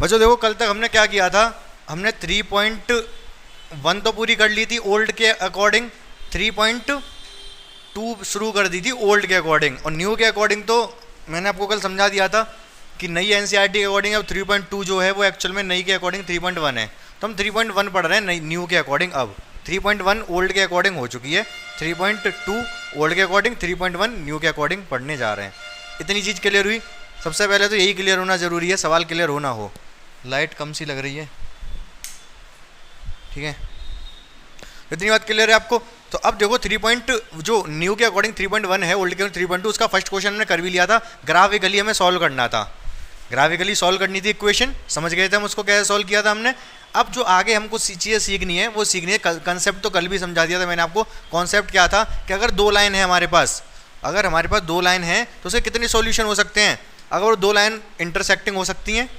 बच्चों देखो कल तक हमने क्या किया था, हमने 3.1 तो पूरी कर ली थी ओल्ड के अकॉर्डिंग, 3.2 शुरू कर दी थी ओल्ड के अकॉर्डिंग, और न्यू के अकॉर्डिंग तो मैंने आपको कल समझा दिया था कि नई एनसीईआरटी के अकॉर्डिंग अब 3.2 जो है वो एक्चुअल में नई के अकॉर्डिंग 3.1 है, तो हम 3.1 पढ़ रहे हैं नई न्यू के अकॉर्डिंग। अब 3.1 ओल्ड के अकॉर्डिंग हो चुकी है, 3.2 ओल्ड के अकॉर्डिंग, 3.1 न्यू के अकॉर्डिंग पढ़ने जा रहे हैं। इतनी चीज़ क्लियर हुई। सबसे पहले तो यही क्लियर होना ज़रूरी है, सवाल क्लियर होना हो। लाइट कम सी लग रही है, ठीक है, इतनी बात क्लियर है आपको। तो अब देखो जो न्यू के अकॉर्डिंग 3.1 है, ओल्ड के 3.2, उसका फर्स्ट क्वेश्चन हमने कर भी लिया था, ग्राफिकली हमें सॉल्व करना था, ग्राफिकली सॉल्व करनी थी इक्वेशन, समझ गए थे हम उसको कैसे सॉल्व किया था हमने। अब जो आगे हमको चीज़ें सीखनी है वो सीखनी है, कंसेप्ट तो कल भी समझा दिया था मैंने आपको। कॉन्सेप्ट क्या था कि अगर दो लाइन है हमारे पास, अगर हमारे पास दो लाइन है तो उसे कितने सॉल्यूशन हो सकते हैं। अगर वो दो लाइन इंटरसेक्टिंग हो सकती हैं,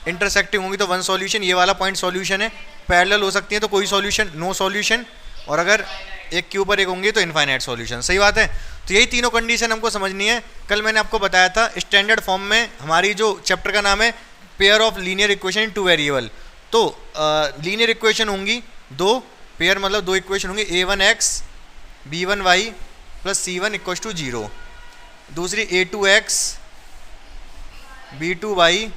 इंटरसेक्टिंग होंगी तो वन सॉल्यूशन, ये वाला पॉइंट सॉल्यूशन है। पैरेलल हो सकती है तो कोई सॉल्यूशन, नो सॉल्यूशन, और अगर एक के ऊपर एक होंगी तो इनफाइनाइट सॉल्यूशन। सही बात है। तो यही तीनों कंडीशन हमको समझनी है। कल मैंने आपको बताया था स्टैंडर्ड फॉर्म में, हमारी जो चैप्टर का नाम है pair of linear equation in two variable, तो लीनियर इक्वेशन होंगी दो, पेयर मतलब दो इक्वेशन होंगी, a1x b1y plus c1 equal to 0, दूसरी a2x b2y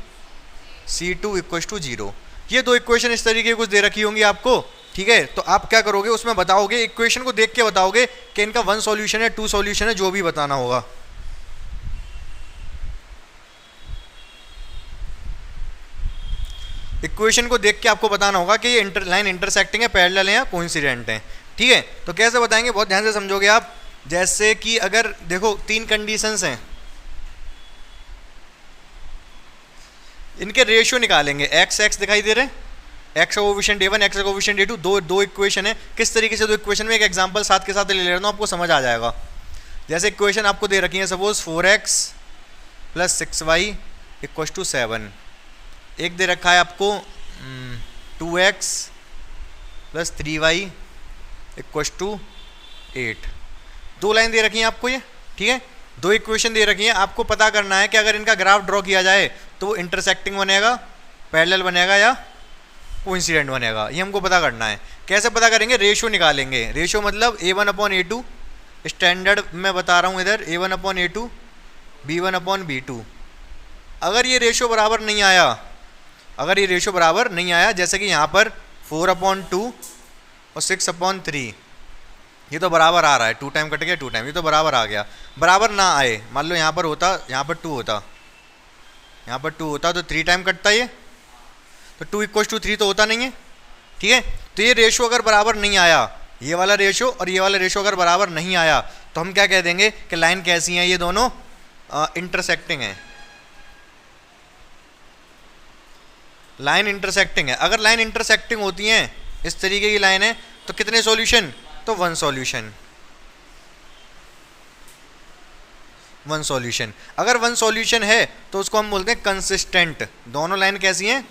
c2 equal to 0। ये दो इक्वेशन इस तरीके की कुछ दे रखी होंगी आपको, ठीक है। तो आप क्या करोगे, उसमें बताओगे, इक्वेशन को देख के बताओगे कि इनका वन सॉल्यूशन है, टू सॉल्यूशन है, जो भी बताना होगा। इक्वेशन को देख के आपको बताना होगा कि ये लाइन इंटरसेक्टिंग है, पैरेलल है या कोइंसिडेंट है, ठीक है। तो कैसे बताएंगे, बहुत ध्यान से समझोगे आप। जैसे कि अगर देखो तीन कंडीशंस हैं, इनके रेशियो निकालेंगे, x दिखाई दे रहे हैं, x का कोएफिशिएंट a1, x का कोएफिशिएंट a2, दो इक्वेशन है। किस तरीके से दो इक्वेशन में, एक एग्जांपल साथ के साथ ले रहा हूँ, आपको समझ आ जाएगा। जैसे इक्वेशन आपको दे रखी है, suppose 4x plus 6y equal to 7, एक दे रखा है आपको 2x plus 3y equal to 8। दो लाइन दे रखी हैं आपको ये, ठीक है, दो इक्वेशन दे रखी हैं। आपको पता करना है कि अगर इनका ग्राफ ड्रॉ किया जाए तो वो इंटरसेक्टिंग बनेगा, पैरेलल बनेगा या कोइंसिडेंट बनेगा, ये हमको पता करना है। कैसे पता करेंगे, रेशियो निकालेंगे। रेशियो मतलब a1/a2, स्टैंडर्ड मैं बता रहा हूँ इधर, a1/a2 b1/b2। अगर ये रेशियो बराबर नहीं आया, अगर ये रेशियो बराबर नहीं आया, जैसे कि यहाँ पर 4/2 और 6/3, ये तो बराबर आ रहा है, 2 टाइम कट गया 2 टाइम, ये तो बराबर आ गया। बराबर ना आए, मान लो यहाँ पर होता, यहाँ पर 2 होता, यहाँ पर 2 होता तो 3 टाइम कटता ये, तो 2 इक्वल टू 3 तो होता नहीं है, ठीक है। तो ये रेशियो अगर बराबर नहीं आया, ये वाला रेशियो और ये वाला रेशियो अगर बराबर नहीं आया, तो हम क्या कह देंगे कि लाइन कैसी है, ये दोनों इंटरसेक्टिंग है, लाइन इंटरसेक्टिंग है। अगर लाइन इंटरसेक्टिंग होती है, इस तरीके की लाइन है, तो कितने सॉल्यूशन, तो वन सॉल्यूशन, वन सॉल्यूशन। अगर वन सॉल्यूशन है तो उसको हम बोलते हैं कंसिस्टेंट। दोनों लाइन कैसी हैं,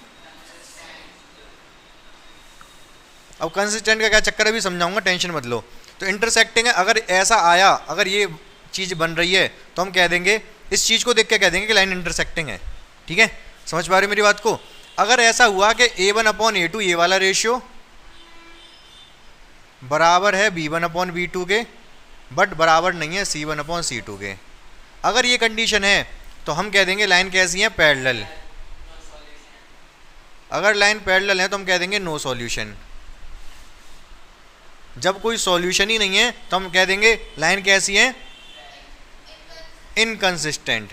अब कंसिस्टेंट का क्या चक्कर है भी समझाऊंगा, टेंशन मत लो। तो इंटरसेक्टिंग है, अगर ऐसा आया, अगर ये चीज़ बन रही है तो हम कह देंगे, इस चीज़ को देख के कह देंगे कि लाइन इंटरसेक्टिंग है, ठीक है। समझ पा रहे हो मेरी बात को। अगर ऐसा हुआ कि a1/a2 ये वाला रेशियो बराबर है b1/b2 के, बट बराबर नहीं है c1/c2 के, अगर ये कंडीशन है तो हम कह देंगे लाइन कैसी है, पैरेलल। अगर लाइन पैरेलल है तो हम कह देंगे नो सॉल्यूशन। जब कोई सॉल्यूशन ही नहीं है तो हम कह देंगे लाइन कैसी है, इनकंसिस्टेंट।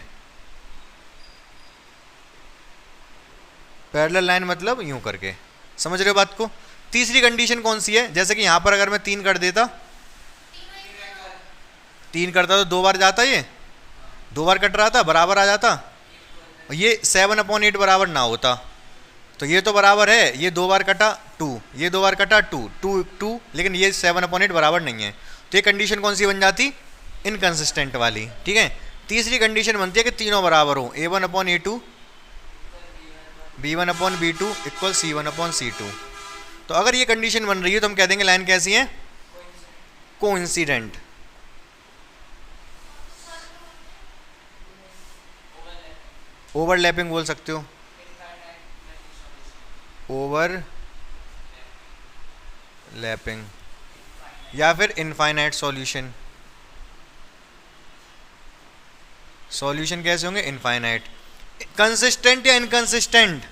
पैरेलल लाइन मतलब यूं करके, समझ रहे हो बात को। तीसरी कंडीशन कौन सी है, जैसे कि यहां पर अगर मैं 3 कर देता, 3 करता तो 2 बार जाता, ये 2 बार कट रहा था, बराबर आ जाता। ये 7/8 बराबर ना होता, तो ये तो बराबर है, ये 2 बार कटा 2, ये 2 बार कटा 2, लेकिन ये 7/8 बराबर नहीं है, तो ये कंडीशन कौन सी बन जाती, इनकंसिस्टेंट वाली, ठीक है। तीसरी कंडीशन बनती है कि तीनों बराबर हो, a1/a2 b1/b2 इक्वल c1/c2। तो अगर ये कंडीशन बन रही है तो हम कह देंगे लाइन कैसी है, कोइंसिडेंट। ओवरलैपिंग बोल सकते हो, ओवर लैपिंग, या फिर इनफाइनाइट सॉल्यूशन। सॉल्यूशन कैसे होंगे? इनफाइनाइट। कंसिस्टेंट या इनकंसिस्टेंट?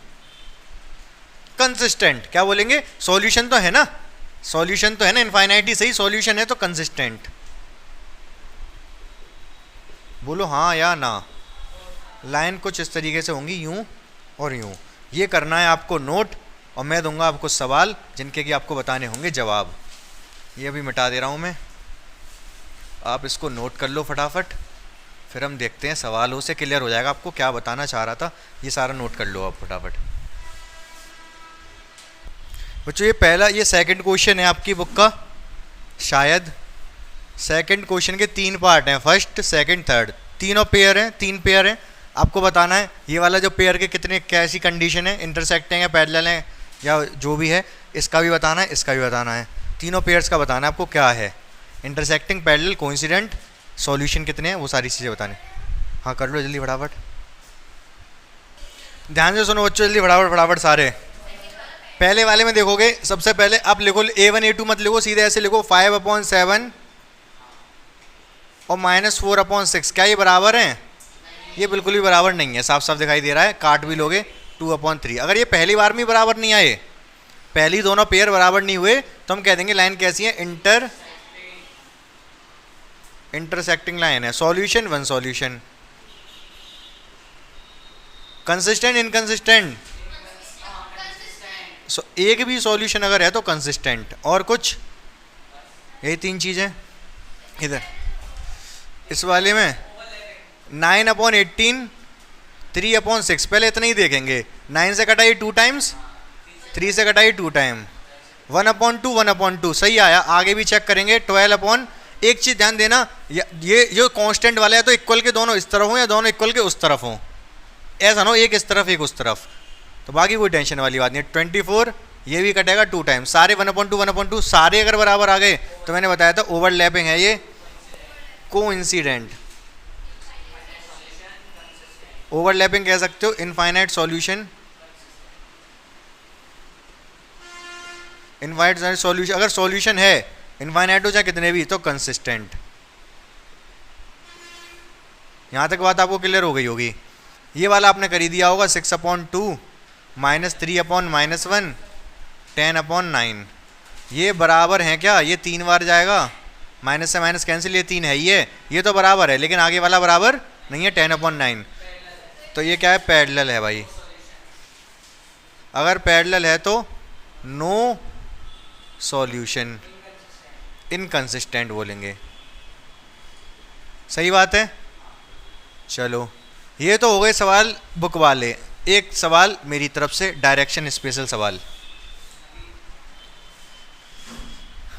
कंसिस्टेंट। क्या बोलेंगे? सॉल्यूशन तो है ना, सॉल्यूशन तो है ना, इनफाइनाइट ही सही, सॉल्यूशन है तो कंसिस्टेंट। बोलो हाँ या ना। लाइन कुछ इस तरीके से होंगी, यूं और यूं। ये करना है आपको नोट, और मैं दूंगा आपको सवाल जिनके कि आपको बताने होंगे जवाब। ये अभी मिटा दे रहा हूँ मैं, आप इसको नोट कर लो फटाफट, फिर हम देखते हैं सवालों से क्लियर हो जाएगा आपको क्या बताना चाह रहा था। ये सारा नोट कर लो आप फटाफट। बच्चों ये पहला, ये सेकंड क्वेश्चन है आपकी बुक का, शायद सेकंड क्वेश्चन के 3 पार्ट हैं, फर्स्ट सेकंड थर्ड, तीनों पेयर हैं, 3 पेयर हैं। आपको बताना है ये वाला जो पेयर के कितने कैसी कंडीशन है, इंटरसेक्टिंग है, पैरेलल है, या जो भी है, इसका भी बताना है, इसका भी बताना है। तीनों पेयर्स का बताना है आपको क्या है, इंटरसेक्टिंग, पैरेलल, कोइंसिडेंट, सॉल्यूशन कितने हैं, वो सारी चीज़ें बताने। हाँ कर लो जल्दी फटाफट, ध्यान से सुनो बच्चों, जल्दी फटाफट फटाफट सारे। पहले वाले में देखोगे, सबसे पहले आप लिखो A1 A2 मत लिखो, सीधे ऐसे लिखो 5/7 और -4/6। क्या ये बराबर हैं? ये बिल्कुल भी बराबर नहीं है, साफ साफ दिखाई दे रहा है, काट भी लोगे 2/3। अगर ये पहली बार में बराबर नहीं आए, पहली दोनों पेयर बराबर नहीं हुए, तो हम कह देंगे लाइन कैसी है? इंटरसेक्टिंग लाइन है। Solution 1 solution. Consistent inconsistent? एक भी सॉल्यूशन अगर है तो कंसिस्टेंट, और कुछ, यही 3 चीजें। इधर इस वाले में 9/18 3/6, पहले इतना ही देखेंगे। 9 से कटाइए 2 टाइम्स, 3 से कटाइए 2 टाइम, 1/2 1/2 सही आया। आगे भी चेक करेंगे 12 एक चीज ध्यान देना, ये जो कांस्टेंट वाला है तो इक्वल के दोनों इस तरफ हो या दोनों इक्वल के उस तरफ हो, ऐसा ना हो एक इस तरफ एक उस तरफ, तो बाकी कोई टेंशन वाली बात नहीं। 24 ये भी कटेगा 2 टाइम, सारे 1/2 1/2 सारे अगर बराबर आ गए तो मैंने बताया था ओवरलैपिंग है, ये कोइंसिडेंट। ओवरलैपिंग कह सकते हो, इनफाइनाइट सॉल्यूशन, इनफाइनाइट सॉल्यूशन अगर सॉल्यूशन है इनफाइनाइट हो चाहे कितने भी, तो कंसिस्टेंट। यहां तक बात आपको क्लियर हो गई होगी। ये वाला आपने कर ही दिया होगा, 6/2 -3/-1 10/9। ये बराबर है क्या? ये 3 बार जाएगा, माइनस से माइनस कैंसिल, ये 3 है, ये तो बराबर है, लेकिन आगे वाला बराबर नहीं है, 10/9। तो ये क्या है? पैरेलल है भाई। अगर पैरेलल है तो नो सॉल्यूशन, इनकंसिस्टेंट बोलेंगे। सही बात है। चलो ये तो हो गए सवाल बुक वाले। एक सवाल मेरी तरफ से डायरेक्शन स्पेशल सवाल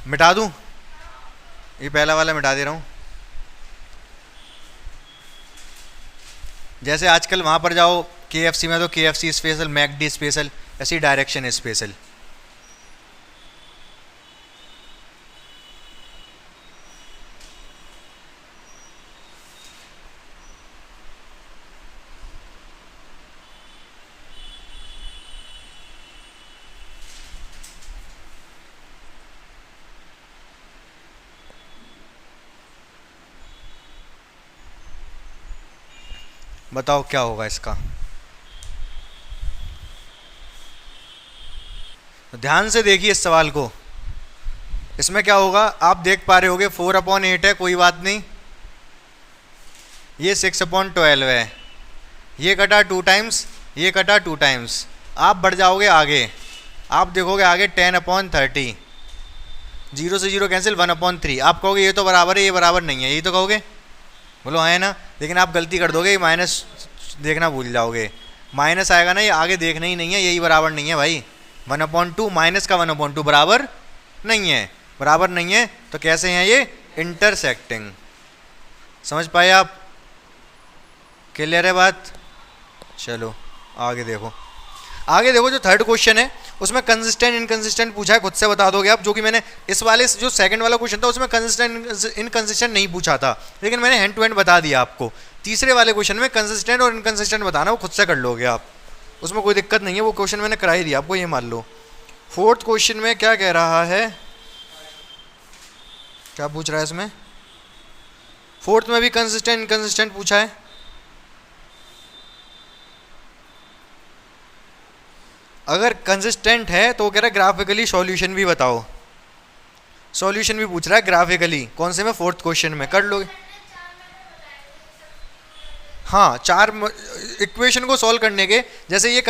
मिटा दूं, ये पहला वाला मिटा दे रहा हूं। जैसे आजकल वहां पर जाओ KFC में तो KFC स्पेशल, मैकडी स्पेशल, ऐसी डायरेक्शन स्पेशल। बताओ क्या होगा इसका? तो ध्यान से देखिए इस सवाल को। इसमें क्या होगा आप देख पा रहे होगे, 4/8 है, कोई बात नहीं। ये 6/12 है, ये कटा 2 टाइम्स, ये कटा 2 टाइम्स। आप बढ़ जाओगे आगे, आप देखोगे आगे 10/30, 0 से 0 कैंसिल, 1/3। आप कहोगे ये तो बराबर है, ये बराबर नहीं है, यही तो कहोगे, बोलो हाँ है ना। लेकिन आप गलती कर दोगे, माइनस देखना भूल जाओगे, माइनस आएगा ना, ये आगे देखना ही नहीं है, यही बराबर नहीं है भाई। 1/2 माइनस का 1/2 बराबर नहीं है, बराबर नहीं है तो कैसे हैं ये? इंटरसेक्टिंग। समझ पाए आप? क्लियर है बात? चलो आगे देखो, आगे देखो जो थर्ड क्वेश्चन है उसमें कंसिस्टेंट इनकंसिस्टेंट पूछा है, खुद से बता दोगे आप। जो कि मैंने इस वाले जो सेकंड वाला क्वेश्चन था उसमें कंसिस्टेंट इनकंसिस्टेंट नहीं पूछा था, लेकिन मैंने हैंड टू हैंड बता दिया आपको। तीसरे वाले क्वेश्चन में कंसिस्टेंट और इनकंसिस्टेंट बताना, वो खुद से कर लोगे आप। उसमें कोई दिक्कत नहीं है, वो क्वेश्चन मैंने करा ही दिया आपको, ये मान लो। फोर्थ क्वेश्चन में क्या कह रहा है, क्या पूछ रहा है इसमें, फोर्थ में भी कंसिस्टेंट इनकंसिस्टेंट पूछा है। अगर कंसिस्टेंट है तो वो कह रहा है ग्राफिकली सॉल्यूशन भी बताओ, सॉल्यूशन भी पूछ रहा है ग्राफिकली। कौन से में, फोर्थ क्वेश्चन में, कर लोगे। हाँ, चार इक्वेशन को सॉल्व करने के, जैसे ये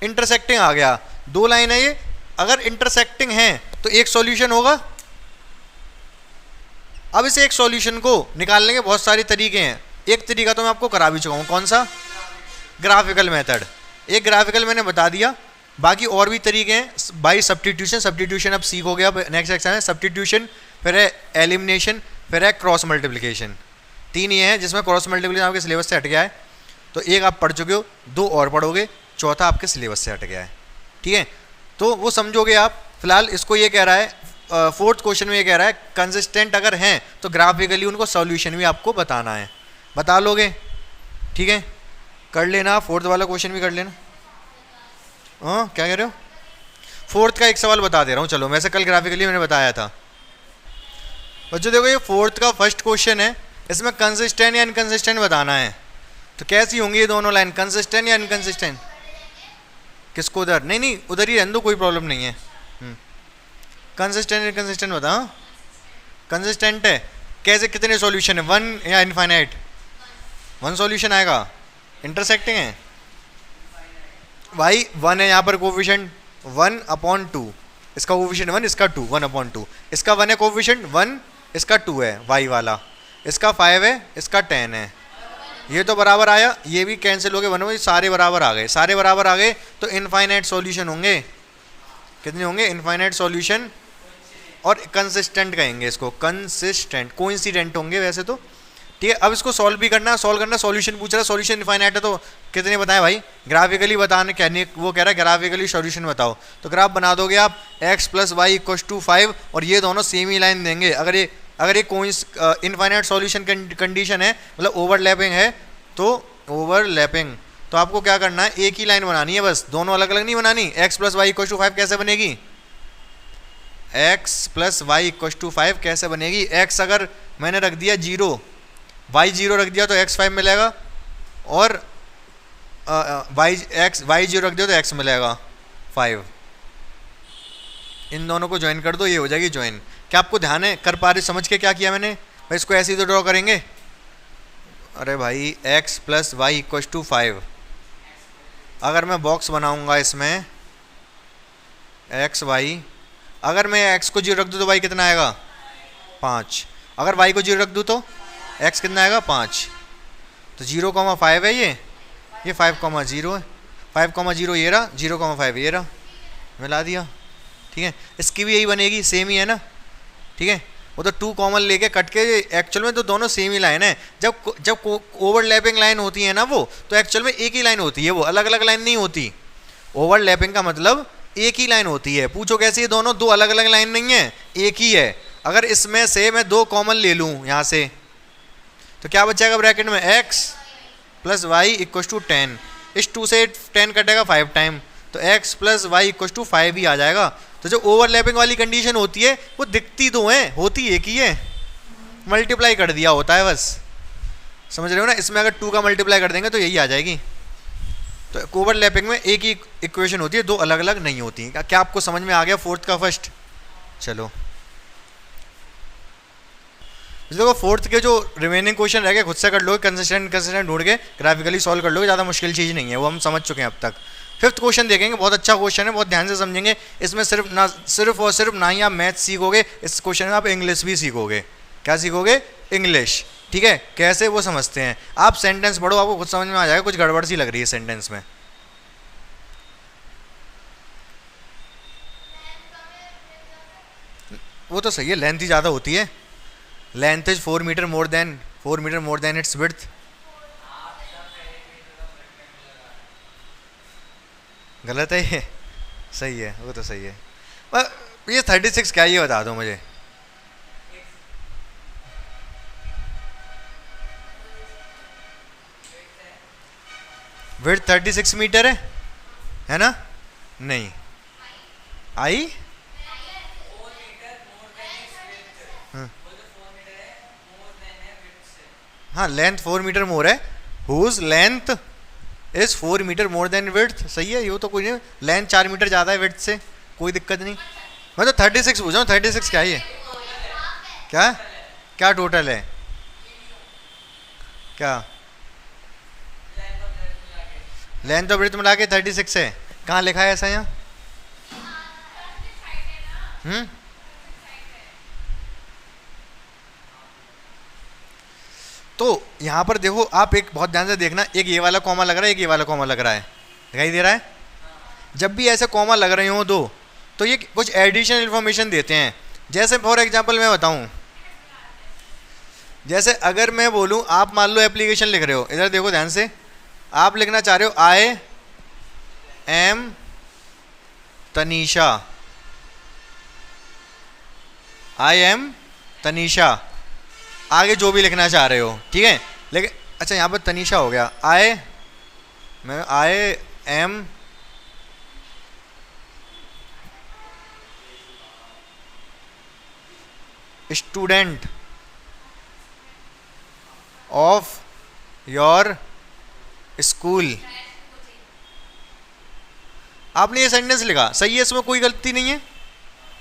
इंटरसेक्टिंग आ गया, दो लाइन है ये, अगर इंटरसेक्टिंग है तो एक सॉल्यूशन होगा। अब इसे एक सॉल्यूशन को निकालने के बहुत सारे तरीके हैं, एक तरीका तो मैं आपको करा भी चुका हूँ, कौन सा, ग्राफिकल मेथड। एक ग्राफिकल मैंने बता दिया, बाकी और भी तरीके हैं बाई सब्स्टिट्यूशन। सब्स्टिट्यूशन अब सीखोगे अब नेक्स्ट सेक्शन में, सब्स्टिट्यूशन, फिर है एलिमिनेशन, फिर है क्रॉस मल्टीप्लिकेशन। तीन ये हैं जिसमें क्रॉस मल्टीप्लिकेशन आपके सिलेबस से हट गया है, तो एक आप पढ़ चुके हो, दो और पढ़ोगे, चौथा आपके सिलेबस से हट गया है, ठीक है, तो वो समझोगे आप। फिलहाल इसको ये कह रहा है, फोर्थ क्वेश्चन में ये कह रहा है कंसिस्टेंट अगर हैं तो ग्राफिकली उनको सॉल्यूशन भी आपको बताना है, बता लोगे, ठीक है, कर लेना। फोर्थ वाला क्वेश्चन भी कर लेना। हाँ, क्या कह रहे हो, फोर्थ का एक सवाल बता दे रहा हूँ, चलो, वैसे कल ग्राफिकली मैंने बताया था बच्चों। देखो ये फोर्थ का फर्स्ट क्वेश्चन है, इसमें कंसिस्टेंट या इनकंसिस्टेंट बताना है, तो कैसी होंगी ये दोनों लाइन, कंसिस्टेंट या इनकंसिस्टेंट। किसको उधर, नहीं नहीं उधर ही रहने दो, कोई प्रॉब्लम नहीं है। कंसिस्टेंट इनकंसिस्टेंट बताओ। कंसिस्टेंट है, कैसे, कितने सॉल्यूशन है, वन या इनफाइनाइट, वन सॉल्यूशन आएगा। इंटरसेक्टिंग है, भाई वन है यहाँ पर कोफिशिएंट 1/2, इसका कोफिशिएंट 1, इसका 2, 1/2, इसका 1 है कोफिशिएंट 1, इसका 2 है वाई वाला, इसका 5 है, इसका 10 है, ये तो बराबर आया, ये भी कैंसिल हो गए, वन में सारे बराबर आ गए, सारे बराबर आ गए तो इनफाइनाइट सॉल्यूशन होंगे। कितने होंगे, इनफाइनाइट सॉल्यूशन, और कंसिस्टेंट कहेंगे इसको, कंसिस्टेंट, कोइंसिडेंट होंगे वैसे तो, ठीक है। अब इसको सॉल्व भी करना, सॉल्व करना, सॉल्यूशन पूछ रहा है, सॉल्यूशन इनफाइनाइट है तो कितने बताएं भाई, ग्राफिकली बताने, कहने वो कह रहा है ग्राफिकली सॉल्यूशन बताओ, तो ग्राफ बना दोगे आप x + y = 5, और ये दोनों सेम ही लाइन देंगे। अगर ये इनफाइनाइट सॉल्यूशन कंडीशन है, मतलब ओवरलैपिंग है, तो ओवरलैपिंग तो आपको क्या करना है, एक ही लाइन बनानी है बस, दोनों अलग अलग नहीं बनानी। x + y = 5 कैसे बनेगी, x + y = 5 कैसे बनेगी, x अगर मैंने रख दिया 0, y 0 रख दिया तो x 5 मिलेगा, और y 0 रख दिया तो x मिलेगा 5। इन दोनों को ज्वाइन कर दो, ये हो जाएगी ज्वाइन। क्या आपको ध्यान है, कर पा रहे, समझ के क्या किया मैंने भाई, इसको ऐसे ही तो ड्रॉ करेंगे। अरे भाई x + y = 5, अगर मैं बॉक्स बनाऊंगा इसमें x y, अगर मैं x को 0 रख दूँ तो y कितना आएगा 5, अगर y को 0 रख दूँ तो x कितना आएगा 5, तो 0,5 है ये 5,0 है, 5,0 ये रहा, 0,5 ये रहा, मिला दिया, ठीक है। इसकी भी यही बनेगी, सेम ही है ना, ठीक है। वो तो 2 कॉमन लेके कट के, एक्चुअल में तो दोनों सेम ही लाइन है। जब ओवरलैपिंग लाइन होती है ना वो, तो एक्चुअल में एक ही लाइन होती है, वो अलग अलग लाइन नहीं होती। ओवरलैपिंग का मतलब एक ही लाइन होती है। पूछो कैसे, ये दोनों दो अलग अलग लाइन नहीं है, एक ही है। अगर इसमें से मैं 2 कॉमन ले लूँ यहाँ से, तो क्या बचेगा ब्रैकेट में, x + y = 10, इस 2 से 10 कटेगा 5 टाइम, तो x + y = 5 ही आ जाएगा। तो जो ओवरलैपिंग वाली कंडीशन होती है वो दिखती दो हैं, होती एक ही है, मल्टीप्लाई कर दिया होता है बस, समझ रहे हो ना। इसमें अगर 2 का मल्टीप्लाई कर देंगे तो यही आ जाएगी। तो ओवरलैपिंग में एक ही इक्वेशन होती है, दो अलग अलग नहीं होती। क्या आपको समझ में आ गया फोर्थ का फर्स्ट। चलो देखो फोर्थ के जो रिमेनिंग क्वेश्चन रह गए खुद से कर लोगे, कंसिस्टेंट ढूंढ के ग्राफिकली सॉल्व कर लोगे, ज़्यादा मुश्किल चीज़ नहीं है, वो हम समझ चुके हैं अब तक। फिफ्थ क्वेश्चन देखेंगे, बहुत अच्छा क्वेश्चन है, बहुत ध्यान से समझेंगे। इसमें सिर्फ और सिर्फ ना ही आप मैथ सीखोगे, इस क्वेश्चन में आप इंग्लिश भी सीखोगे। क्या सीखोगे, इंग्लिश, ठीक है। कैसे वो समझते हैं, आप सेंटेंस पढ़ो, आपको खुद समझ में आ जाएगा, कुछ गड़बड़ सी लग रही है सेंटेंस में। वो तो सही है, लेंथ ही ज़्यादा होती है, length is 4 meter more than its width. गलत है ये, सही है, वो तो सही है। पर ये 36 क्या, ये बता दो मुझे। विड्थ 36 मीटर है ना? नहीं, आई हाँ लेंथ 4 मीटर मोर है, whose length is 4 meter more than width. सही है, ये तो कोई नहीं, लेंथ 4 मीटर ज़्यादा है विड्थ से, कोई दिक्कत नहीं। मैं तो 36 पूछ रहा हूँ, 36 क्या है? क्या क्या टोटल है? क्या लेंथ और विड्थ मिला के 36 है? कहाँ लिखा है ऐसा यहाँ? तो यहाँ पर देखो आप, एक बहुत ध्यान से देखना, एक ये वाला कॉमा लग रहा है, एक ये वाला कॉमा लग रहा है, दिखाई दे रहा है? जब भी ऐसे कॉमा लग रहे हो दो, तो ये कुछ एडिशनल इन्फॉर्मेशन देते हैं। जैसे फॉर एग्जांपल मैं बताऊं, जैसे अगर मैं बोलूं, आप मान लो एप्लीकेशन लिख रहे हो, इधर देखो ध्यान से, आप लिखना चाह रहे हो I am Tanisha, I am Tanisha, आगे जो भी लिखना चाह रहे हो, ठीक है। लेकिन अच्छा यहाँ पर तनीषा हो गया, I am student of your school. आपने ये सेंटेंस लिखा, सही है, इसमें कोई गलती नहीं है,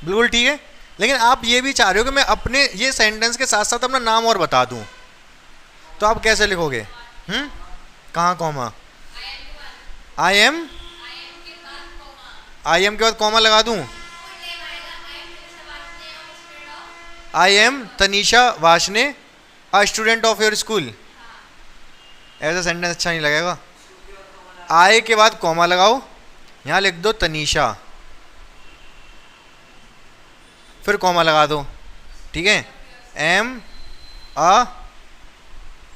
बिल्कुल ठीक है। लेकिन आप ये भी चाह रहे हो कि मैं अपने ये सेंटेंस के साथ साथ अपना नाम और बता दूं, तो आप कैसे लिखोगे? कहाँ कॉमा? आई एम के बाद कॉमा लगा दूं, I am Tanisha Washne a student of your school, ऐसा सेंटेंस अच्छा नहीं लगेगा। आई के बाद कॉमा लगाओ, यहाँ लिख दो तनीषा, फिर कॉमा लगा दो, ठीक है, am a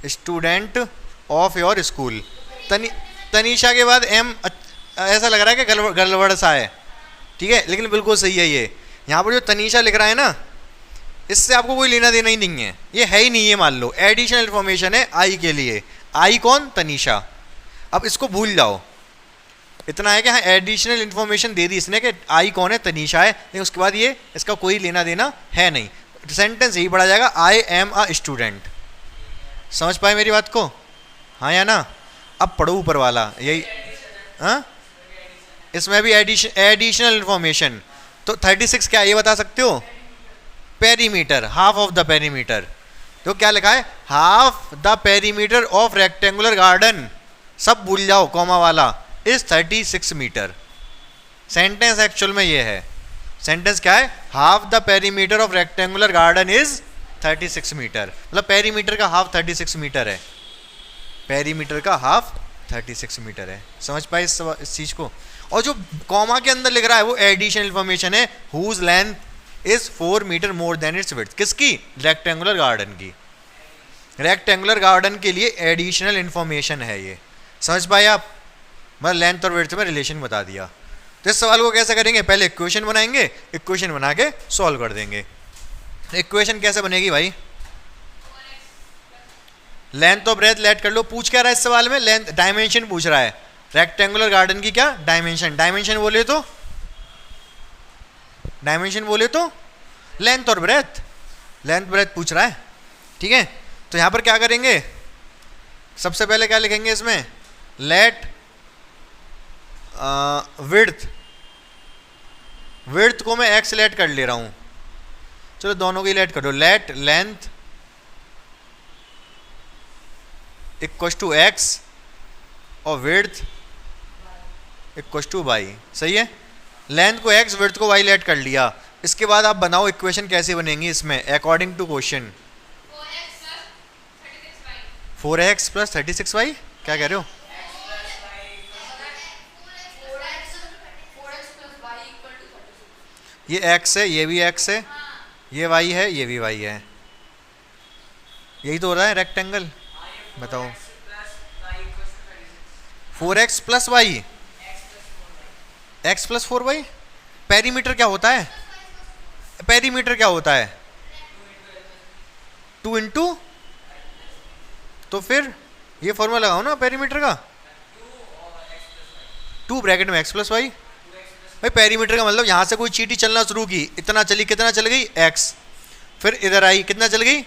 student of your school. Tanisha के बाद एम, ऐसा लग रहा है कि गड़बड़ सा है, ठीक है, लेकिन बिल्कुल सही है। ये यहाँ पर जो तनीषा लिख रहा है ना, इससे आपको कोई लेना देना ही नहीं है, ये है ही नहीं है, मान लो एडिशनल इन्फॉर्मेशन है आई के लिए। आई कौन? तनीषा। अब इसको भूल जाओ, इतना है कि हाँ एडिशनल इन्फॉर्मेशन दे दी इसने कि आई कौन है, तनीषा है, लेकिन उसके बाद ये इसका कोई लेना देना है नहीं, सेंटेंस यही पढ़ा जाएगा, आई एम अ स्टूडेंट। समझ पाए मेरी बात को? हाँ या ना? अब पढ़ो ऊपर वाला, यही हाँ, इसमें भी एडिशनल इन्फॉर्मेशन। तो 36 क्या ये बता सकते हो? Perimeter, half of the perimeter. तो क्या लिखा है? Half the perimeter of rectangular garden, सब भूल जाओ कॉमा वाला, इज 36 मीटर। सेंटेंस एक्चुअल में ये है, सेंटेंस क्या है? Half the perimeter of rectangular garden is 36 meter, मतलब पेरीमीटर का हाफ 36 मीटर है, पेरीमीटर का हाफ 36 मीटर है। समझ पाए इस चीज को? और जो कॉमा के अंदर लिख रहा है वो एडिशनल इंफॉर्मेशन है, whose length is 4 meter more than its width. किसकी? रेक्टेंगुलर गार्डन की। रेक्टेंगुलर गार्डन के लिए एडिशनल इंफॉर्मेशन है ये। समझ पाए आप? मतलब लेंथ और विड्थ में रिलेशन बता दिया। तो इस सवाल को कैसे करेंगे? पहले इक्वेशन बनाएंगे, इक्वेशन बना के सॉल्व कर देंगे। इक्वेशन कैसे बनेगी भाई? लेंथ और ब्रेथ लेट कर लो। पूछ क्या रहा है इस सवाल में? लेंथ, डायमेंशन पूछ रहा है। रेक्टेंगुलर गार्डन की क्या? डायमेंशन। डायमेंशन बोले तो, डायमेंशन बोले तो लेंथ और ब्रेथ, लेंथ ब्रेथ पूछ रहा है, ठीक है। तो यहां पर क्या करेंगे? सबसे पहले क्या लिखेंगे इसमें? लेट विड्थ, विड्थ को मैं एक्स लेट कर ले रहा हूं, चलो दोनों की लेट कर दो। Let length equal to X और विड्थ इक्वल टू वाई। सही है, लेंथ को एक्स विड्थ को वाई लेट कर लिया। इसके बाद आप बनाओ इक्वेशन कैसे बनेंगी इसमें according to question. 4x plus 36y। क्या कह रहे हो? ये x है, ये भी x है, ये y है, ये भी y है, यही तो हो रहा है रेक्टेंगल। बताओ 4x plus Y, x plus 4y। Perimeter क्या होता है? पेरीमीटर क्या होता है? 2 इंटू, तो फिर ये फॉर्मूला लगाओ ना पेरीमीटर का। 2 ब्रैकेट में x प्लस वाई। भाई पेरीमीटर का मतलब यहाँ से कोई चीटी चलना शुरू की, इतना चली, कितना चल गई x, फिर इधर आई कितना चल गई,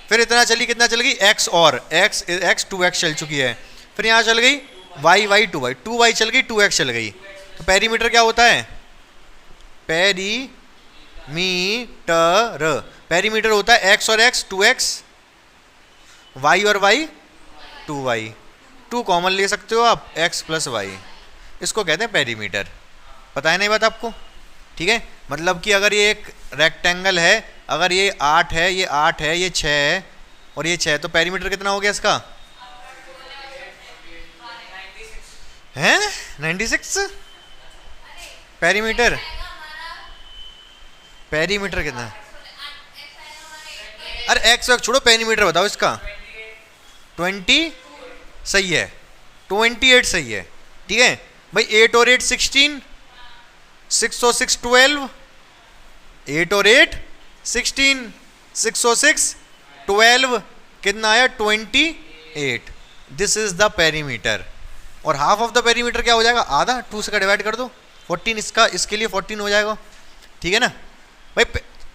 फिर इतना चली कितना चल गई x, और x 2x चल चुकी है, फिर यहाँ चल गई y 2y चल गई, 2x चल गई। तो पेरीमीटर क्या होता है, पेरीमीटर होता है x और x 2x, y और y 2y, 2 कॉमन ले सकते हो आप, x प्लस वाई, इसको कहते हैं पेरीमीटर। पता है नहीं बात आपको, ठीक है। मतलब कि अगर ये एक रेक्टेंगल है, अगर ये 8 है, ये 8 है, ये 6 है और ये 6 है, तो पेरीमीटर कितना हो गया इसका, है 96 पेरीमीटर। पेरीमीटर कितना है, अरे एक्स छोड़ो, पेरीमीटर बताओ इसका। 20 सही है, 28 सही है, ठीक है भाई। 8 और 8 16, 6 और 6 12, 8 और 8 16, 6 और 6 12, कितना आया 28। This is the perimeter. और हाफ ऑफ द पेरीमीटर क्या हो जाएगा, आधा, 2 से का डिवाइड कर दो, 14 इसका, इसके लिए 14 हो जाएगा, ठीक है ना भाई।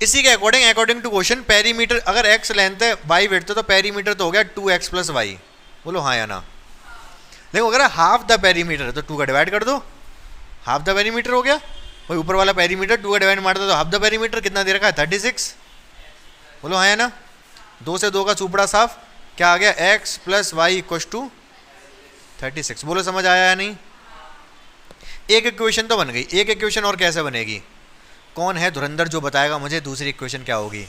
इसी के अकॉर्डिंग टू क्वेश्चन, पेरीमीटर अगर x लेंथ है y विड्थ है, तो पेरीमीटर तो हो गया 2x प्लस वाई, बोलो हाँ या ना। देखो अगर हाफ द पेरीमीटर है तो 2 का डिवाइड कर दो, हाफ द पेरीमीटर हो गया भाई। ऊपर वाला पेरीमीटर 2 का डिवाइड मार दो तो हाफ द पेरीमीटर कितना दे रखा है 36, बोलो हाँ या ना। 2 से 2 का सुपड़ा साफ, क्या आ गया x plus Y equal to 36। बोलो समझ आया या नहीं। एक इक्वेशन तो बन गई, एक इक्वेशन और कैसे बनेगी, कौन है धुरंधर जो बताएगा मुझे दूसरी इक्वेशन क्या होगी।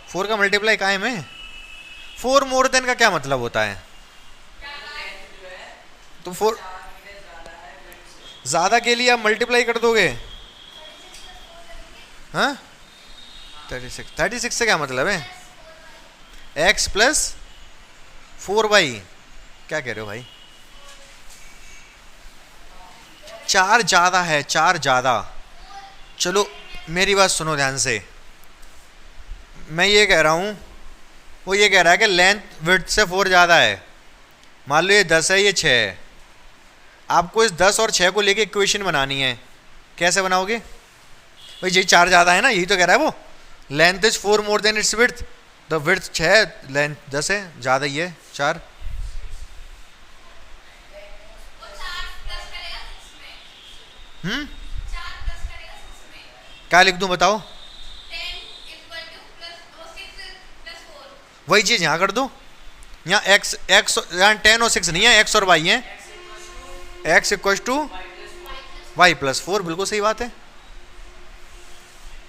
4 का मल्टीप्लाई कायम है, 4 मोर देन का क्या मतलब होता है, तो 4 ज़्यादा के लिए आप मल्टीप्लाई कर दोगे, हाँ 36 से क्या मतलब है, x प्लस 4y, क्या कह रहे हो भाई, 4 ज़्यादा है, 4 ज़्यादा। चलो मेरी बात सुनो ध्यान से, मैं ये कह रहा हूँ, वो ये कह रहा है कि लेंथ विड्थ से 4 ज़्यादा है। मान लो ये 10 है, ये 6 है, आपको इस 10 और 6 को लेके इक्वेशन बनानी है, कैसे बनाओगे भाई, ये 4 ज़्यादा है ना, यही तो कह रहा है वो। Length is 4 more than its width, the width 6 है, लेंथ 10 है, ज़्यादा ही है 4। क्या लिख दूं बताओ, वही चीज यहां कर दो, यहाँ x यहाँ 10 और 6 नहीं है, x और y है, x equal to Y plus 4, बिल्कुल सही बात है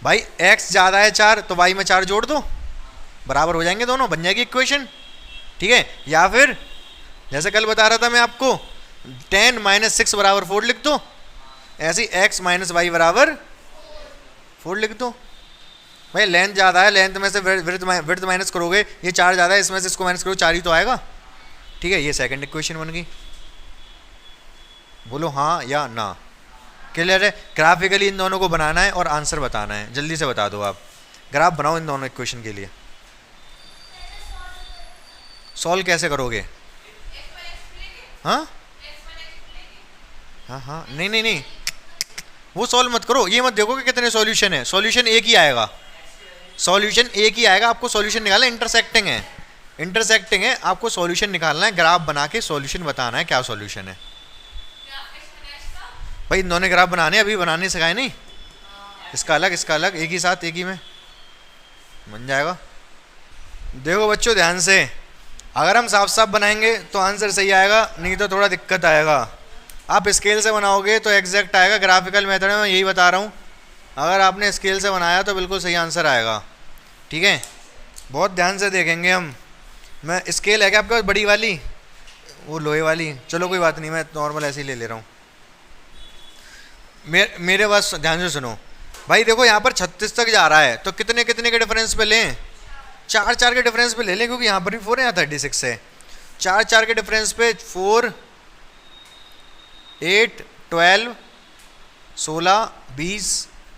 भाई। x ज्यादा है 4 तो y में 4 जोड़ दो, बराबर हो जाएंगे दोनों, बन जाएगी इक्वेशन, ठीक है। या फिर जैसे कल बता रहा था मैं आपको, 10 माइनस 6 बराबर 4 लिख दो, ऐसे x माइनस वाई बराबर 4 लिख दो भाई। लेंथ ज़्यादा है, लेंथ में से विड्थ माइनस करोगे, ये 4 ज़्यादा है, इसमें से इसको माइनस करो, 4 ही तो आएगा, ठीक है। ये सेकंड इक्वेशन बन गई, बोलो हाँ या ना। क्लियर है। ग्राफिकली इन दोनों को बनाना है और आंसर बताना है, जल्दी से बता दो आप, ग्राफ बनाओ इन दोनों इक्वेशन के लिए। सॉल्व कैसे करोगे, हाँ हाँ हाँ, नहीं वो सॉल्व मत करो, ये मत देखो कि कितने सॉल्यूशन है, सॉल्यूशन एक ही आएगा, सॉल्यूशन एक ही आएगा। आपको सॉल्यूशन निकालना है, इंटरसेक्टिंग है, आपको सॉल्यूशन निकालना है, ग्राफ बना के सॉल्यूशन बताना है क्या सॉल्यूशन है भाई। इन दोनों ग्राफ बनाने, अभी बनाने सिखाए नहीं, इसका अलग, एक ही साथ एक ही में बन जाएगा। देखो बच्चों ध्यान से, अगर हम साफ साफ बनाएंगे तो आंसर सही आएगा, नहीं तो थोड़ा दिक्कत आएगा। आप स्केल से बनाओगे तो एग्जैक्ट आएगा, ग्राफिकल मेथड में मैं यही बता रहा हूँ, अगर आपने स्केल से बनाया तो बिल्कुल सही आंसर आएगा, ठीक है। बहुत ध्यान से देखेंगे हम। मैं स्केल है क्या आपके पास बड़ी वाली, वो लोहे वाली, चलो कोई बात नहीं, मैं नॉर्मल ऐसे ही ले रहा हूँ। मेरे पास ध्यान से सुनो भाई, देखो यहाँ पर 36 तक जा रहा है, तो कितने कितने के डिफरेंस पे लें, 4 के डिफरेंस पे ले लें, क्योंकि यहाँ पर भी 4 है, यहाँ 36 है, 4 के डिफरेंस पे 4 8 12 16 20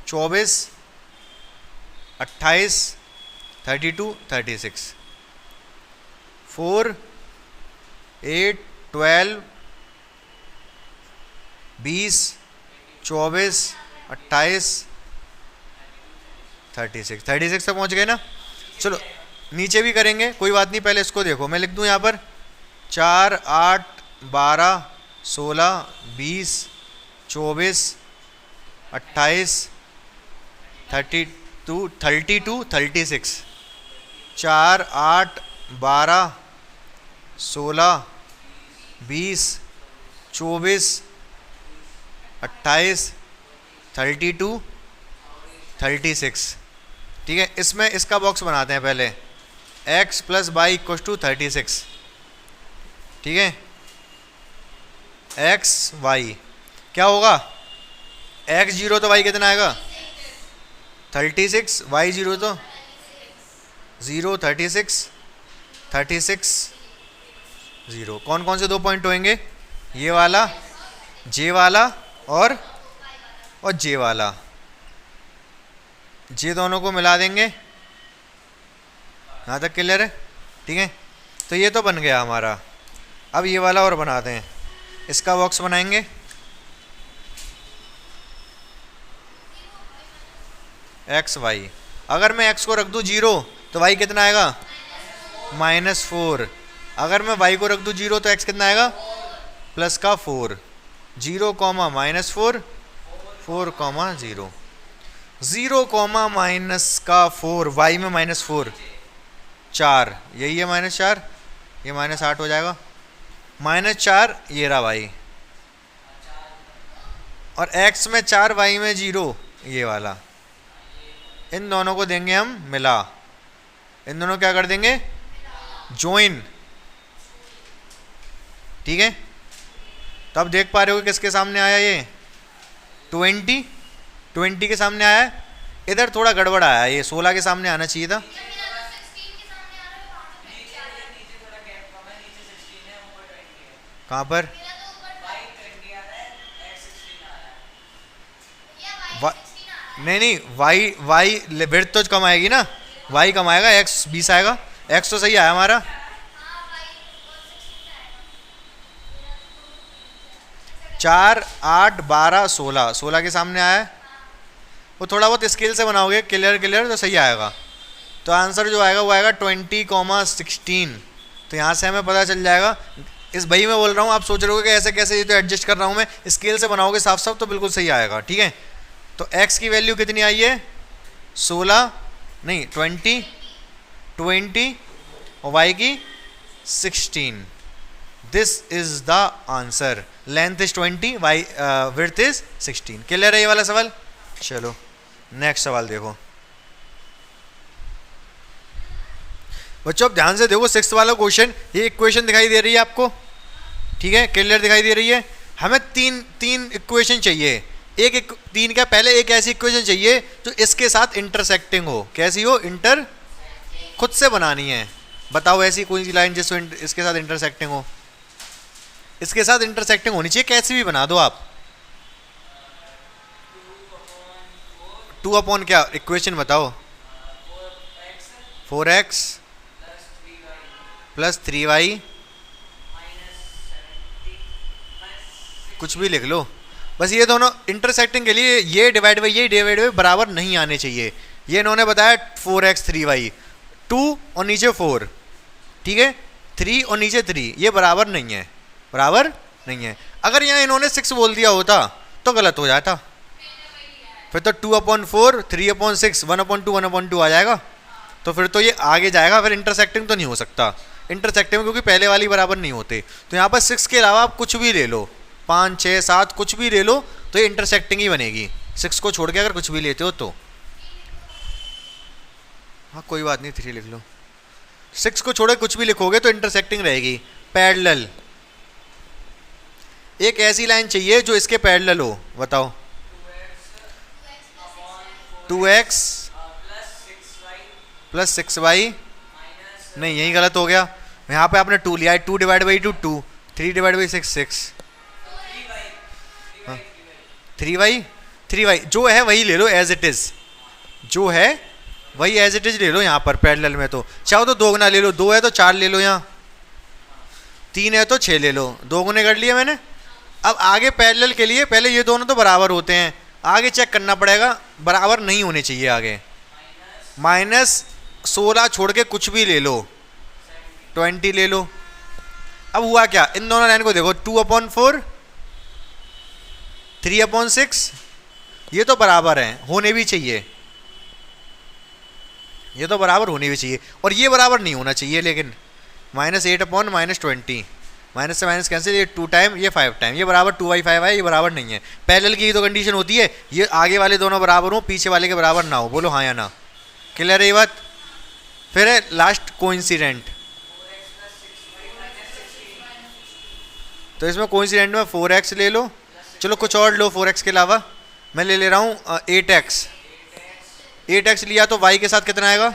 24 28 32 36 4 8 12 20, 24, 28, 36 तक पहुंच गए ना। चलो नीचे भी करेंगे, कोई बात नहीं, पहले इसको देखो, मैं लिख दूं यहाँ पर 4, 8, 12, 16, 20, 24, 28, 32, 36। 4, 8, 12, 16, 20, 24, 28, 32, 36। ठीक है, इसमें इसका बॉक्स बनाते हैं पहले, x plus Y equal to 36। ठीक है, x y क्या होगा, x 0 तो y कितना आएगा 36, y 0 तो 0, 36, 36, 0। कौन कौन से दो पॉइंट होंगे, ये वाला, जे वाला और जे वाला, जे दोनों को मिला देंगे। यहाँ तक क्लियर है। ठीक है, तो ये तो बन गया हमारा। अब ये वाला और बनाते हैं, इसका बॉक्स बनाएंगे। एक्स वाई, अगर मैं x को रख दूँ 0 तो y कितना आएगा -4। अगर मैं y को रख दूँ 0 तो x कितना आएगा प्लस का 4। 0, -4, 4, 0, 0, -4, y में -4, 4, यही है -4, ये -8 हो जाएगा, -4, ये रहा y, और x में 4, y में 0, ये वाला। इन दोनों को देंगे हम मिला, इन दोनों क्या कर देंगे ज्वाइन। ठीक है, तो अब देख पा रहे हो किसके सामने आया, ये 20 के सामने आया है। इधर थोड़ा गड़बड़ आया, ये 16 के सामने आना चाहिए था। कहाँ पर, नहीं, वाई विड्थ तो कम आएगी ना, वाई कम आएगा, एक्स 20 आएगा। एक्स तो सही आया हमारा, चार, 8, 12, 16 के सामने आया है। वो थोड़ा बहुत स्केल से बनाओगे, क्लियर तो सही आएगा। तो आंसर जो आएगा वो आएगा 20,16। तो यहाँ से हमें पता चल जाएगा। इस भाई मैं बोल रहा हूँ, आप सोच रहे हो कि ऐसे कैसे, ये तो एडजस्ट कर रहा हूँ मैं। स्केल से बनाओगे साफ साफ तो बिल्कुल सही आएगा। ठीक है, तो x की वैल्यू कितनी आई है 16, नहीं 20 और y की 16। This is the answer. Length is 20, Y width is 16। Clear है ये वाला सवाल। चलो नेक्स्ट सवाल देखो बच्चों, अब ध्यान से देखो 6 वाला क्वेश्चन। ये इक्वेशन दिखाई दे रही है आपको, ठीक है, क्लियर दिखाई दे रही है। हमें तीन इक्वेशन चाहिए। तीन का पहले एक ऐसी इक्वेशन चाहिए जो इसके साथ इंटरसेक्टिंग हो। कैसी हो, खुद से बनानी है। बताओ ऐसी कोई लाइन जिसको इसके साथ इंटरसेक्टिंग हो। इसके साथ इंटरसेक्टिंग होनी चाहिए, कैसी भी बना दो आप। 2 अपॉन क्या, इक्वेशन बताओ। 4x प्लस 3y, कुछ भी लिख लो, बस ये दोनों इंटरसेक्टिंग के लिए ये डिवाइड बाई बराबर नहीं आने चाहिए। ये इन्होंने बताया 4x 3y, 2 और नीचे 4, ठीक है, 3 और नीचे 3, ये बराबर नहीं है। अगर यहाँ इन्होंने 6 बोल दिया होता तो गलत हो जाता। फिर तो 2/4, 3/6, 1/2, 1/2 आ जाएगा। तो फिर तो ये आगे जाएगा, फिर इंटरसेक्टिंग तो नहीं हो सकता। इंटरसेक्टिंग क्योंकि पहले वाली बराबर नहीं होते। तो यहाँ पर 6 के अलावा आप कुछ भी ले लो, 5, 6, 7 कुछ भी ले लो, तो ये इंटरसेक्टिंग ही बनेगी। 6 को छोड़ के अगर कुछ भी लेते हो तो, हाँ कोई बात नहीं, 3 लिख लो। 6 को छोड़ के कुछ भी लिखोगे तो इंटरसेक्टिंग रहेगी। पैरेलल, एक ऐसी लाइन चाहिए जो इसके पैरेलल हो। बताओ। 2x प्लस 6y, नहीं यही गलत हो गया। यहाँ पे आपने 2 लिया है, 2 divide by 2 2, 3 divide by 6 6, 3y जो है वही ले लो एज इट इज, जो है वही एज इट इज ले लो। यहाँ पर पैरेलल में तो चाहो तो 2 गुना ले लो, 2 है तो 4 ले लो, यहाँ 3 है तो 6 ले लो। 2 गुने कर लिए मैंने। अब आगे पैरेलल के लिए पहले ये दोनों तो बराबर होते हैं, आगे चेक करना पड़ेगा, बराबर नहीं होने चाहिए आगे। -16 छोड़ के कुछ भी ले लो, 20 ले लो। अब हुआ क्या, इन दोनों लाइन को देखो, 2/4 3/6, ये तो बराबर हैं, होने भी चाहिए, ये तो बराबर होने भी चाहिए, और ये बराबर नहीं होना चाहिए। लेकिन -8/-20, माइनस से माइनस कैंसिल, ये 2 टाइम, ये 5 टाइम, ये बराबर 2/5 है, ये बराबर नहीं है। पैरेलल की तो कंडीशन होती है ये आगे वाले दोनों बराबर हो, पीछे वाले के बराबर ना हो। बोलो हाँ या ना, क्लियर है ये बात। फिर है लास्ट कोइंसिडेंट, तो इसमें कोइंसिडेंट में 4x ले लो, चलो कुछ और लो 4x के अलावा, मैं ले रहा हूँ 8x। 8x लिया तो y के साथ कितना आएगा,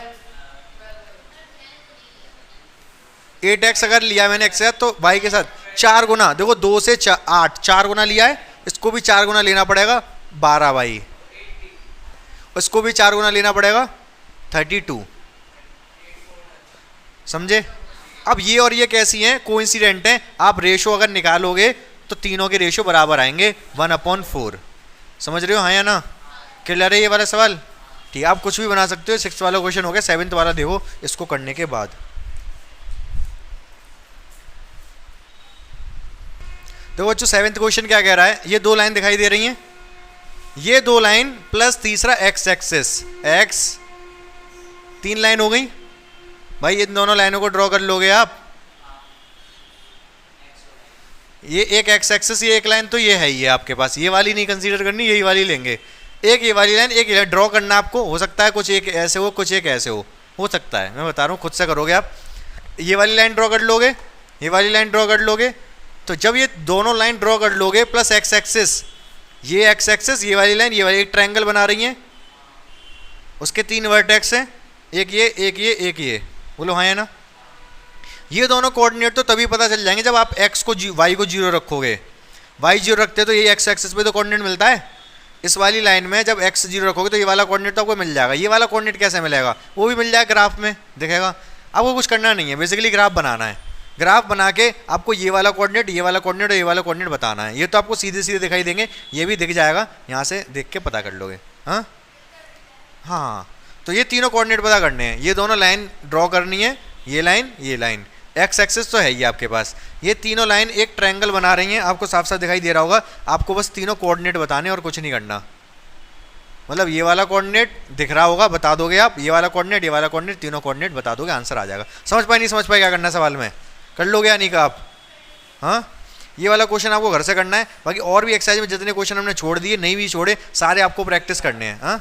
8x अगर लिया मैंने x के साथ तो y के साथ 4 गुना, देखो 2 से 8, 4 गुना लिया है, इसको भी 4 गुना लेना पड़ेगा 12y, इसको भी 4 गुना लेना पड़ेगा 32, समझे। अब ये और ये कैसी हैं, कोइंसिडेंट हैं, आप रेशो अगर निकालोगे तो तीनों के रेशो बराबर आएंगे 1/4, समझ रहे हो हाँ या ना, क्लियर है ये वाला सवाल। ठीक है, आप कुछ भी बना सकते हो। 6th वाला क्वेश्चन हो गया, 7th वाला देखो इसको करने के बाद। देखो बच्चों 7th क्वेश्चन क्या कह रहा है, ये 2 लाइन दिखाई दे रही हैं, ये 2 लाइन प्लस तीसरा x एक्सिस, x 3 लाइन हो गई भाई, इन दोनों लाइनों को ड्रॉ कर लोगे आप, ये एक x एक्सिस, ये एक लाइन, तो ये है, ये आपके पास ये वाली नहीं कंसीडर करनी, यही वाली लेंगे, एक ये वाली लाइन, एक ये ड्रॉ करना आपको, हो सकता है कुछ एक ऐसे हो, कुछ एक ऐसे हो सकता है, मैं बता रहा हूँ, खुद से करोगे आप। ये वाली लाइन ड्रॉ कर लोगे, ये वाली लाइन ड्रॉ कर लोगे, तो जब ये दोनों लाइन ड्रॉ कर लोगे प्लस x एक्सिस, ये x एक्सिस, ये वाली लाइन, ये वाली, एक ट्रायंगल बना रही है, उसके 3 वर्टेक्स हैं, एक ये, एक ये, एक ये, बोलो हाँ या ना। ये दोनों कोऑर्डिनेट तो तभी पता चल जाएंगे जब आप x को y को 0 रखोगे, y 0 रखते तो ये x एक्सिस पे तो कोऑर्डिनेट मिलता है, इस वाली लाइन में जब x 0 रखोगे तो ये वाला कोऑर्डिनेट तो आपको मिल जाएगा। ये वाला कोऑर्डिनेट कैसे मिलेगा, वो भी मिल जाएगा ग्राफ में दिखेगा, आपको कुछ करना नहीं है, बेसिकली ग्राफ बनाना है, ग्राफ बना के आपको ये वाला कोऑर्डिनेट, ये वाला कोऑर्डिनेट और ये वाला कोऑर्डिनेट बताना है। ये तो आपको सीधे सीधे दिखाई देंगे, ये भी दिख जाएगा, यहाँ से देख के पता कर लोगे। हाँ हाँ, तो ये तीनों कोऑर्डिनेट पता करने हैं, ये दोनों लाइन ड्रॉ करनी है, ये लाइन, एक्स एक्सिस तो है ये आपके पास, ये तीनों लाइन एक ट्रायंगल बना रही हैं, आपको साफ साफ दिखाई दे रहा होगा, आपको बस तीनों कोऑर्डिनेट बताने और कुछ नहीं करना। मतलब ये वाला कोऑर्डिनेट दिख रहा होगा, बता दोगे आप, ये वाला कोऑर्डिनेट, ये वाला कोऑर्डिनेट, तीनों कोऑर्डिनेट बता दोगे, आंसर आ जाएगा। समझ पाए नहीं समझ पाए क्या करना सवाल में, कर लोगे या नहीं का आप। हाँ, ये वाला क्वेश्चन आपको घर से करना है, बाकी और भी एक्सरसाइज में जितने क्वेश्चन हमने छोड़ दिए, नहीं भी छोड़े, सारे आपको प्रैक्टिस करने हैं। हाँ,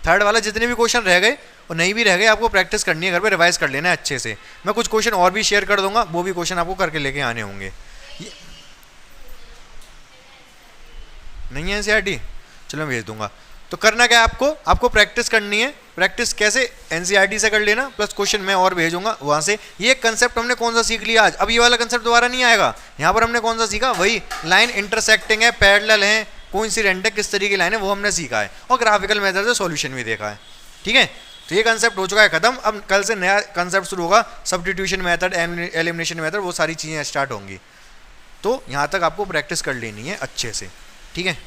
3rd वाला जितने भी क्वेश्चन रह गए और नहीं भी रह गए, आपको प्रैक्टिस करनी है, घर पे रिवाइज कर लेना है अच्छे से। मैं कुछ क्वेश्चन और भी शेयर कर दूंगा, वो भी क्वेश्चन आपको करके लेके आने होंगे। नहीं है एनसीईआरटी, चलो मैं भेज दूंगा। तो करना क्या है आपको प्रैक्टिस करनी है। प्रैक्टिस कैसे, एनसीईआरटी से कर लेना, प्लस क्वेश्चन मैं और भेजूंगा वहाँ से। ये कंसेप्ट हमने कौन सा सीख लिया आज, अब ये वाला कंसेप्ट दोबारा नहीं आएगा। यहाँ पर हमने कौन सा सीखा, वही लाइन इंटरसेक्टिंग है, पैरेलल है, कोइंसिडेंट है, किस तरीके की लाइन है वो हमने सीखा है, और ग्राफिकल मेथड से सॉल्यूशन भी देखा है। ठीक है, तो ये कंसेप्ट हो चुका है खत्म। अब कल से नया कंसेप्ट शुरू होगा, सब्स्टिट्यूशन मेथड, एलिमिनेशन मेथड, वो सारी चीज़ें स्टार्ट होंगी। तो यहाँ तक आपको प्रैक्टिस कर लेनी है अच्छे से। ठीक है।